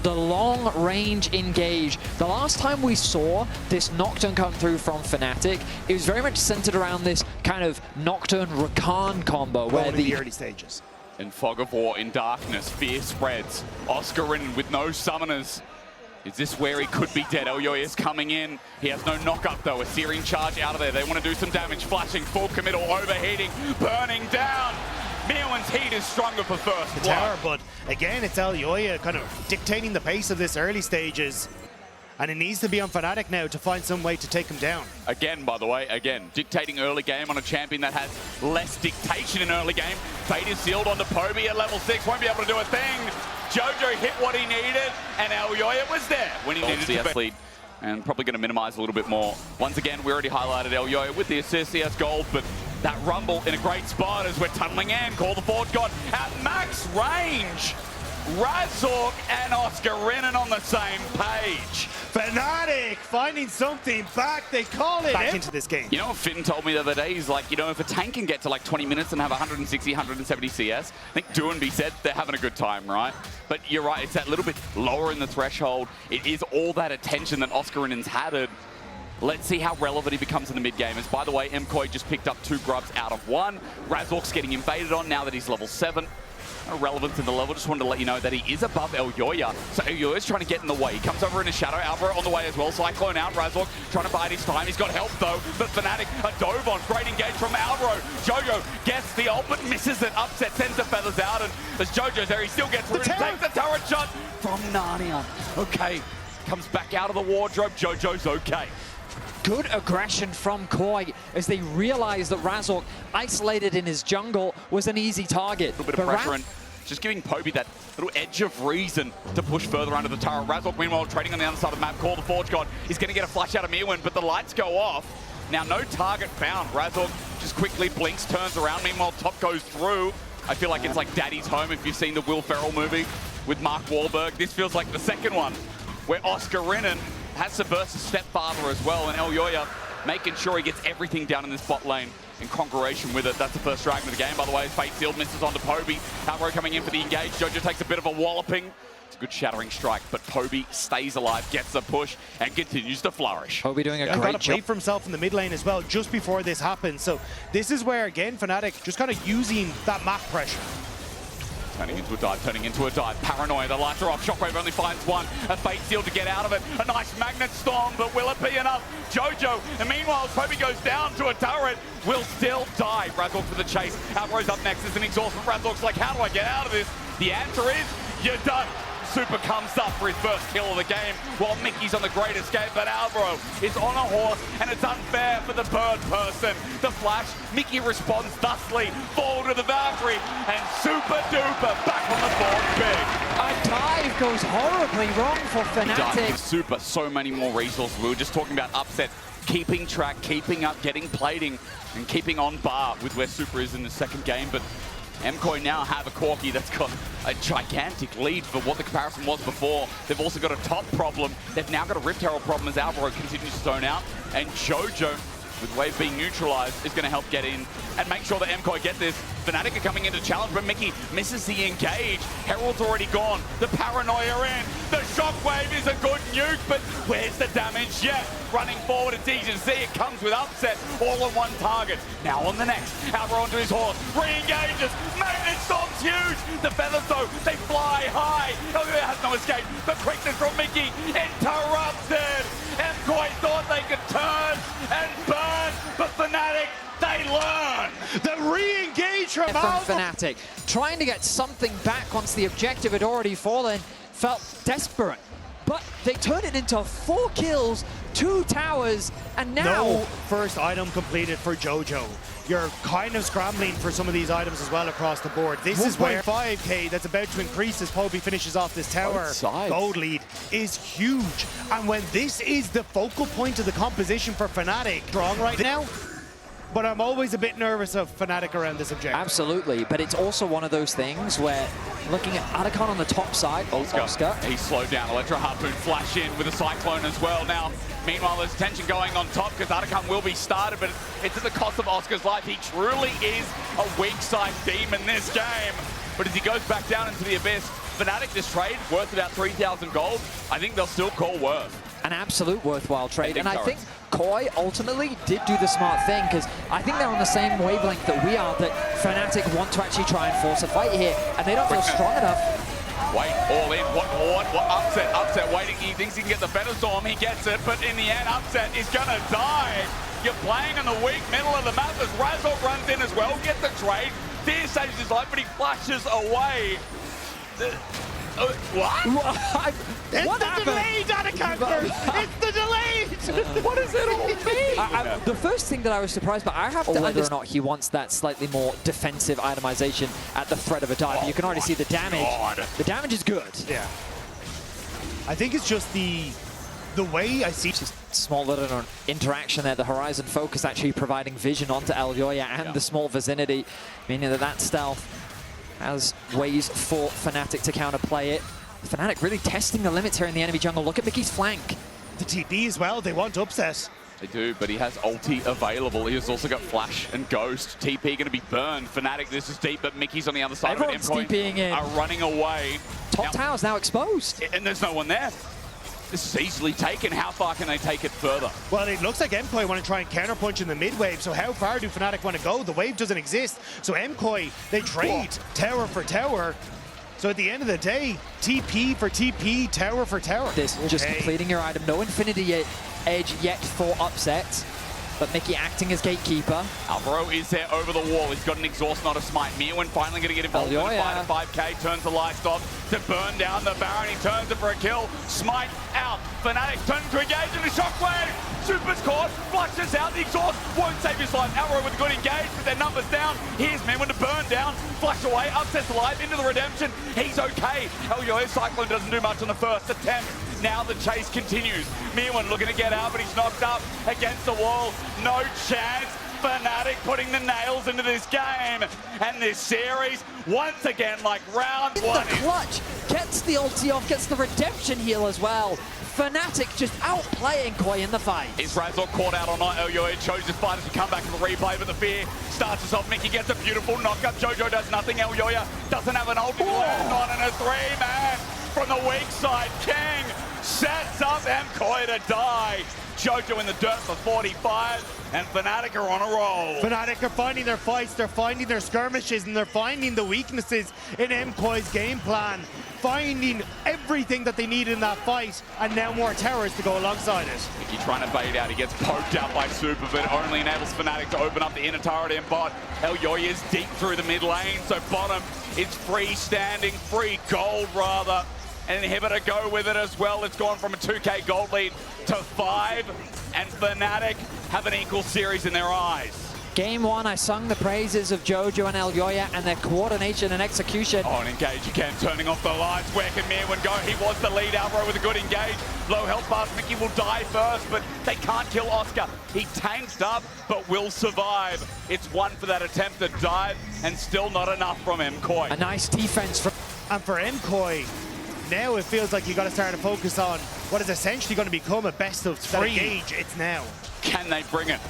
the long-range engage. The last time we saw this Nocturne come through from Fnatic, it was very much centered around this kind of Nocturne-Rakan combo, where the early stages. In Fog of War, in darkness, fear spreads. Oscarin with no summoners. Is this where he could be dead? Elyoy is coming in. He has no knock-up, though. A Searing Charge out of there. They want to do some damage. Flashing, full committal, overheating, burning down. Miowen's heat is stronger for first blood. Tower, but again, it's Elyoy kind of dictating the pace of this early stages. And it needs to be on Fnatic now to find some way to take him down. Again, by the way, dictating early game on a champion that has less dictation in early game. Fate is sealed onto Poby at level 6. Won't be able to do a thing. Jojo hit what he needed, and Elyoy was there when he needed to be. Lead, and probably going to minimize a little bit more. Once again, we already highlighted Elyoy with the assist. He has gold, but that rumble in a great spot as we're tunneling in. Call the Forge God at max range. Razork and Oscarin on the same page. Fnatic finding something back. They call it back into this game. You know what Finn told me the other day? He's like, you know, if a tank can get to like 20 minutes and have 160, 170 CS, I think Doonby said they're having a good time, right? But you're right, it's that little bit lower in the threshold. It is all that attention that Oscarin's had it. Let's see how relevant he becomes in the mid-game. As by the way, MKOI just picked up 2 grubs out of 1. Razork's getting invaded on now that he's level 7. No relevance in the level, just wanted to let you know that he is above Elyoy. So Elyoy is trying to get in the way. He comes over in a shadow. Alvaro on the way as well. Cyclone out. Razork trying to bide his time. He's got help though. But Fnatic, a dove on. Great engage from Alvaro. Jojo gets the ult, but misses it. Upset, sends the feathers out. And as Jojo's there, he still gets through and takes the turret shot from Narnia. Okay, comes back out of the wardrobe. Jojo's okay. Good aggression from KOI as they realized that Razork, isolated in his jungle, was an easy target. A little bit of pressure and just giving Poby that little edge of reason to push further under the turret. Razork, meanwhile, trading on the other side of the map. Call the Forge God. He's going to get a flash out of Miowen, but the lights go off. Now, no target found. Razork just quickly blinks, turns around. Meanwhile, top goes through. I feel like it's like Daddy's Home if you've seen the Will Ferrell movie with Mark Wahlberg. This feels like the second one, where Oscarin has to verse his stepfather as well, and Elyoy making sure he gets everything down in this bot lane in congruation with it. That's the first dragon of the game, by the way. Fate Sealed misses onto Poby. Alvaro coming in for the engage. Jojo takes a bit of a walloping. It's a good shattering strike, but Poby stays alive, gets the push, and continues to flourish. Poby doing a great job. Got to play for himself in the mid lane as well, just before this happens. So this is where, again, Fnatic just kind of using that map pressure. Turning into a dive, turning into a dive. Paranoia, the lights are off. Shockwave only finds one. A Fate Seal to get out of it. A nice Magnet Storm, but will it be enough? Jojo, and meanwhile, Chovy goes down to a turret, will still die. Razork for the chase. Alvaro's up next. There's an exhaust from Razork's like, how do I get out of this? The answer is, you're done. Super comes up for his first kill of the game, while Mickey's on the great escape, but Alvaro is on a horse, and it's unfair for the bird person. The flash, Mickey responds thusly, forward to the Valkyrie, and super duper back on the board big. A dive goes horribly wrong for Fnatic. Super, so many more resources. We were just talking about upset, keeping track, keeping up, getting plating, and keeping on bar with where Super is in the second game, but MKOI now have a Corki that's got a gigantic lead for what the comparison was before. They've also got a top problem. They've now got a Rift Herald problem as Alvaro continues to zone out. And Jojo, with Wave being neutralized, is going to help get in and make sure that MKOI get this. Fnatic are coming in to challenge, but Mickey misses the engage. Herald's already gone. The Paranoia in. The Shockwave is a good nuke, but where's the damage yet? Running forward at DGC, it comes with upset, all on one target. Now on the next, Alvaro onto his horse, re-engages, Magnet Storm's huge! The feathers though, they fly high. Elyoy has no escape, the quickness from Mickey, interrupted! MKOI thought they could turn and burn, but Fnatic, they learn! The re-engage from Fnatic, trying to get something back once the objective had already fallen, felt desperate. But they turn it into 4 kills, 2 towers, and now... No first item completed for Jojo. You're kind of scrambling for some of these items as well across the board. This is where 5k that's about to increase as Poby finishes off this tower. Gold lead is huge. And when this is the focal point of the composition for Fnatic, strong right now. But I'm always a bit nervous of Fnatic around this objective. Absolutely, but it's also one of those things where looking at Adakon on the top side, Oscar. He's slowed down. Electro Harpoon flash in with a Cyclone as well. Now, meanwhile, there's tension going on top because Adakon will be started, but it's at the cost of Oscar's life. He truly is a weak side demon this game. But as he goes back down into the abyss, Fnatic, this trade worth about 3,000 gold. I think they'll still call worth. An absolute worthwhile trade. And I so. think KOI ultimately did do the smart thing, because I think they're on the same wavelength that we are, that Fnatic want to actually try and force a fight here, and they don't feel strong enough. Wait, all in. What? Upset waiting. He thinks he can get the better storm. He gets it, but in the end, Upset is going to die. You're playing in the weak middle of the map as Razor runs in as well. Get the trade. Fear saves his life, but he flashes away. What? It's the delayed Anaconda! It's the delayed! What does it all mean? The first thing that I was surprised by, I have to whether or not he wants that slightly more defensive itemization at the threat of a dive. You can already see the damage. God. The damage is good. Yeah. I think it's just the way I see. Just small little interaction there. The Horizon focus actually providing vision onto Elyoya and the small vicinity, meaning that stealth has ways for Fnatic to counterplay it. Fnatic really testing the limits here in the enemy jungle. Look at Mickey's flank. The TP as well, they want upset. They do, but he has ulti available. He has also got Flash and Ghost. TP going to be burned. Fnatic, this is deep, but Mickey's on the other side Everyone's of it. TPing in. Are running away. Top tower's now exposed. And there's no one there. This is easily taken. How far can they take it further? Well, it looks like MKOI want to try and counterpunch in the mid-wave, so how far do Fnatic want to go? The wave doesn't exist, so MKOI, they trade tower for tower. So at the end of the day, TP for TP, tower for tower. This just completing your item. No Infinity Edge yet for Upset, but Mickey acting as gatekeeper. Alvaro is there over the wall. He's got an exhaust, not a smite. Mirwin finally going to get involved in the fight at 5k. Turns the livestock to burn down the Baron. He turns it for a kill. Smite out. Fnatic turns to engage in the shockwave. Super's caught. Flushes out. The exhaust won't save his life. Alvaro with a good engage, but their numbers down. Here's Mirwin to burn down. Flush away. Upsets alive into the redemption. He's okay. Elyoya Cyclone doesn't do much on the first attempt. Now the chase continues. Mirwin looking to get out, but he's knocked up against the wall. No chance. Fnatic putting the nails into this game and this series once again, like round one. The clutch gets the ulti off, gets the redemption heal as well. Fnatic just outplaying KOI in the fight. Is Razor caught out or not? Elyoya chose his fighters to come back to the replay, but the fear starts us off. Mickey gets a beautiful knockup. Jojo does nothing. Elyoya doesn't have an ulti. Not in a three-man from the weak side. King sets up MKOI to die. Jojo in the dirt for 45, and Fnatic are on a roll. Fnatic are finding their fights, they're finding their skirmishes, and they're finding the weaknesses in MKOI's game plan. Finding everything that they need in that fight, and now more towers to go alongside it. Mickey trying to bait out. He gets poked out by Super, but only enables Fnatic to open up the inner turret in bot. Elyoya is deep through the mid lane, so bottom is free gold rather. An inhibitor go with it as well. It's gone from a 2k gold lead to 5, and Fnatic have an equal series in their eyes. Game one, I sung the praises of Jojo and Elyoya and their coordination and execution. Oh, and engage again, turning off the lights. Where can Mirwin go? He was the lead. Alvaro with a good engage. Low health bar. Mickey will die first, but they can't kill Oscar. He tanked up, but will survive. It's one for that attempt to dive, and still not enough from MKOI. A nice defense from... And for MKOI, now it feels like you got to start to focus on what is essentially going to become a best of 3. Engage, it's now. Can they bring it?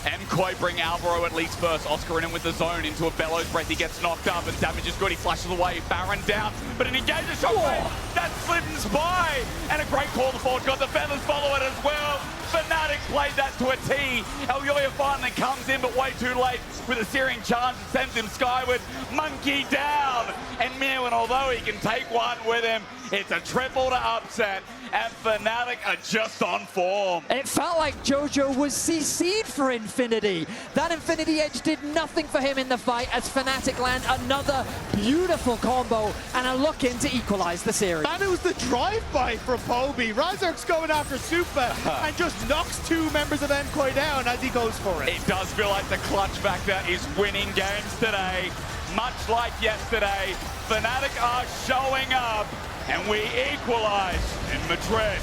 MKOI bring Alvaro at least first. Oscar in him with the zone into a Bellows breath. He gets knocked up and damage is good. He flashes away. Baron down, but an engage a shockwave. That slips by. And a great call forward. Got the feathers follow it as well. Fnatic played that to a T. Elyoya finally comes in, but way too late with a searing charge that sends him skyward. Monkey down. And Mirwin, although he can take one with him, it's a triple to Upset. And Fnatic are just on form. It felt like Jojo was CC'd for Infinity. That Infinity Edge did nothing for him in the fight as Fnatic land another beautiful combo and are looking to equalize the series. And it was the drive-by from Poby. Razork's going after Super and just knocks 2 members of MKOI down as he goes for it. It does feel like the clutch factor is winning games today. Much like yesterday, Fnatic are showing up, and we equalize in Madrid.